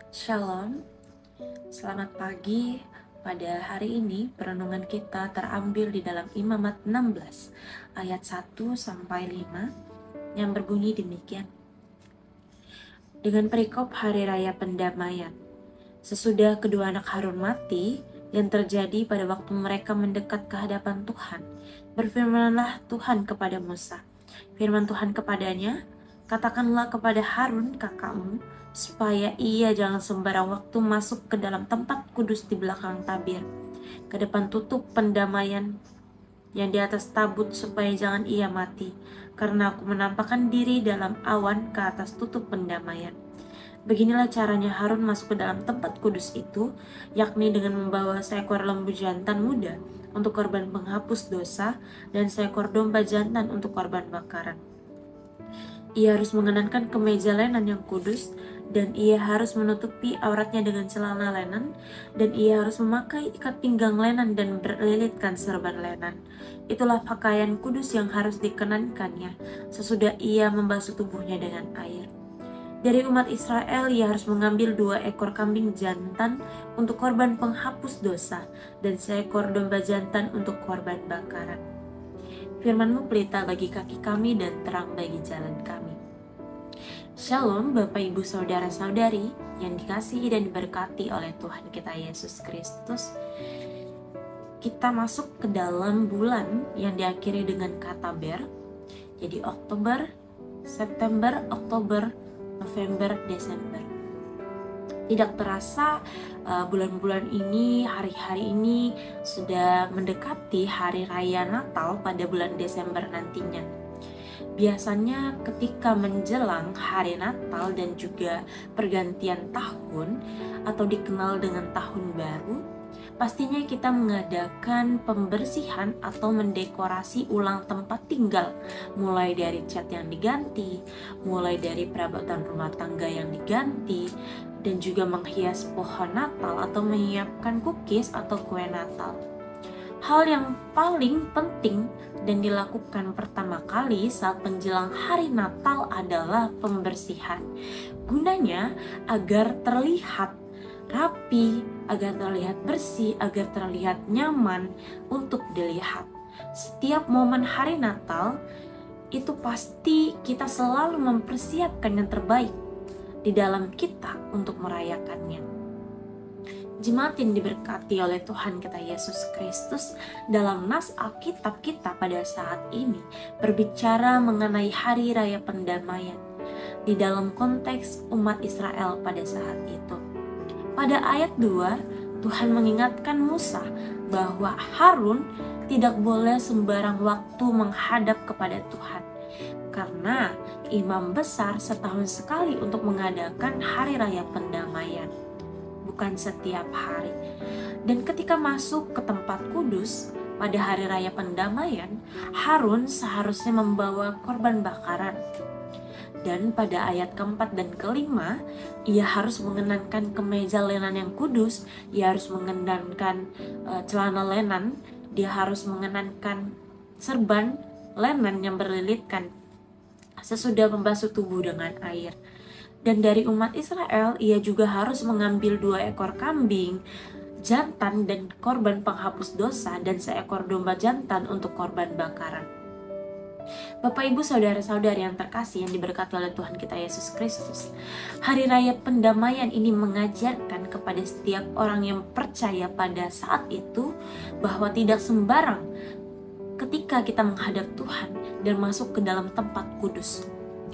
Shalom, selamat pagi. Pada hari ini perenungan kita terambil di dalam Imamat 16 ayat 1-5 yang berbunyi demikian. Dengan perikop hari raya pendamaian, sesudah kedua anak Harun mati yang terjadi pada waktu mereka mendekat ke hadapan Tuhan, berfirmanlah Tuhan kepada Musa. Firman Tuhan kepadanya, katakanlah kepada Harun kakakmu, supaya ia jangan sembarang waktu masuk ke dalam tempat kudus di belakang tabir, ke depan tutup pendamaian yang di atas tabut, supaya jangan ia mati, karena aku menampakkan diri dalam awan ke atas tutup pendamaian. Beginilah caranya Harun masuk ke dalam tempat kudus itu, yakni dengan membawa seekor lembu jantan muda untuk korban penghapus dosa dan seekor domba jantan untuk korban bakaran. Ia harus mengenakan kemeja lenan yang kudus, dan ia harus menutupi auratnya dengan celana lenan, dan ia harus memakai ikat pinggang lenan dan berlilitkan serban lenan. Itulah pakaian kudus yang harus dikenankannya sesudah ia membasuh tubuhnya dengan air. Dari umat Israel ia harus mengambil 2 ekor kambing jantan untuk korban penghapus dosa dan seekor domba jantan untuk korban bakaran. Firman-Mu pelita bagi kaki kami dan terang bagi jalan kami. Shalom Bapak Ibu Saudara-saudari yang dikasihi dan diberkati oleh Tuhan kita Yesus Kristus. Kita masuk ke dalam bulan yang diakhiri dengan kata ber. Jadi Oktober, September, Oktober, November, Desember. Tidak terasa bulan-bulan ini, hari-hari ini sudah mendekati hari raya Natal pada bulan Desember nantinya. Biasanya ketika menjelang hari Natal dan juga pergantian tahun atau dikenal dengan tahun baru, pastinya kita mengadakan pembersihan atau mendekorasi ulang tempat tinggal, mulai dari cat yang diganti, mulai dari perabotan rumah tangga yang diganti, dan juga menghias pohon Natal atau menyiapkan cookies atau kue Natal. Hal yang paling penting dan dilakukan pertama kali saat menjelang hari Natal adalah pembersihan. Gunanya agar terlihat rapi, agar terlihat bersih, agar terlihat nyaman untuk dilihat. Setiap momen hari Natal itu pasti kita selalu mempersiapkan yang terbaik di dalam kita untuk merayakannya. Jemaat yang diberkati oleh Tuhan kita Yesus Kristus, dalam nas Alkitab kita pada saat ini berbicara mengenai hari raya pendamaian di dalam konteks umat Israel pada saat itu. Pada ayat 2, Tuhan mengingatkan Musa bahwa Harun tidak boleh sembarang waktu menghadap kepada Tuhan, karena imam besar setahun sekali untuk mengadakan hari raya pendamaian, bukan setiap hari. Dan ketika masuk ke tempat kudus pada hari raya pendamaian, Harun seharusnya membawa korban bakaran. Dan pada ayat keempat dan kelima, ia harus mengenakan kemeja lenan yang kudus, ia harus mengenakan celana lenan, dia harus mengenakan serban lenan yang berlilitkan sesudah membasuh tubuh dengan air. Dan dari umat Israel, ia juga harus mengambil 2 ekor kambing jantan dan korban penghapus dosa dan seekor domba jantan untuk korban bakaran. Bapak Ibu Saudara-saudari yang terkasih yang diberkati oleh Tuhan kita Yesus Kristus, hari raya pendamaian ini mengajarkan kepada setiap orang yang percaya pada saat itu bahwa tidak sembarang ketika kita menghadap Tuhan dan masuk ke dalam tempat kudus.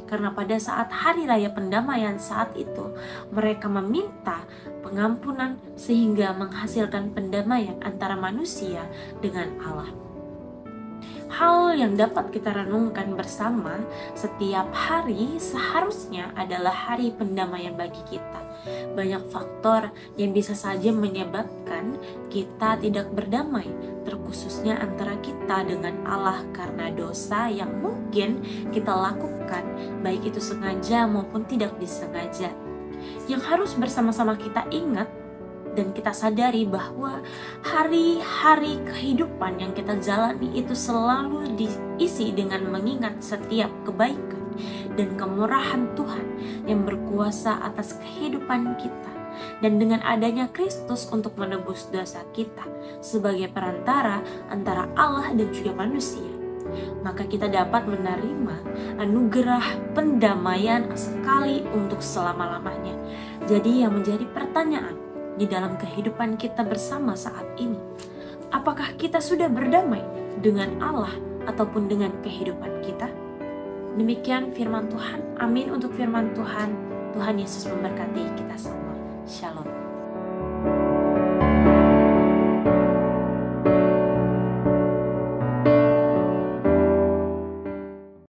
Karena pada saat hari raya pendamaian saat itu, mereka meminta pengampunan sehingga menghasilkan pendamaian antara manusia dengan Allah. Hal yang dapat kita renungkan bersama, setiap hari seharusnya adalah hari pendamaian bagi kita. Banyak faktor yang bisa saja menyebabkan kita tidak berdamai, terkhususnya antara kita dengan Allah karena dosa yang mungkin kita lakukan, baik itu sengaja maupun tidak disengaja. Yang harus bersama-sama kita ingat dan kita sadari bahwa hari-hari kehidupan yang kita jalani itu selalu diisi dengan mengingat setiap kebaikan dan kemurahan Tuhan yang berkuasa atas kehidupan kita, dan dengan adanya Kristus untuk menebus dosa kita sebagai perantara antara Allah dan juga manusia, maka kita dapat menerima anugerah pendamaian sekali untuk selama-lamanya. Jadi yang menjadi pertanyaan di dalam kehidupan kita bersama saat ini, apakah kita sudah berdamai dengan Allah ataupun dengan kehidupan kita? Demikian firman Tuhan. Amin untuk firman Tuhan. Tuhan Yesus memberkati kita semua. Shalom.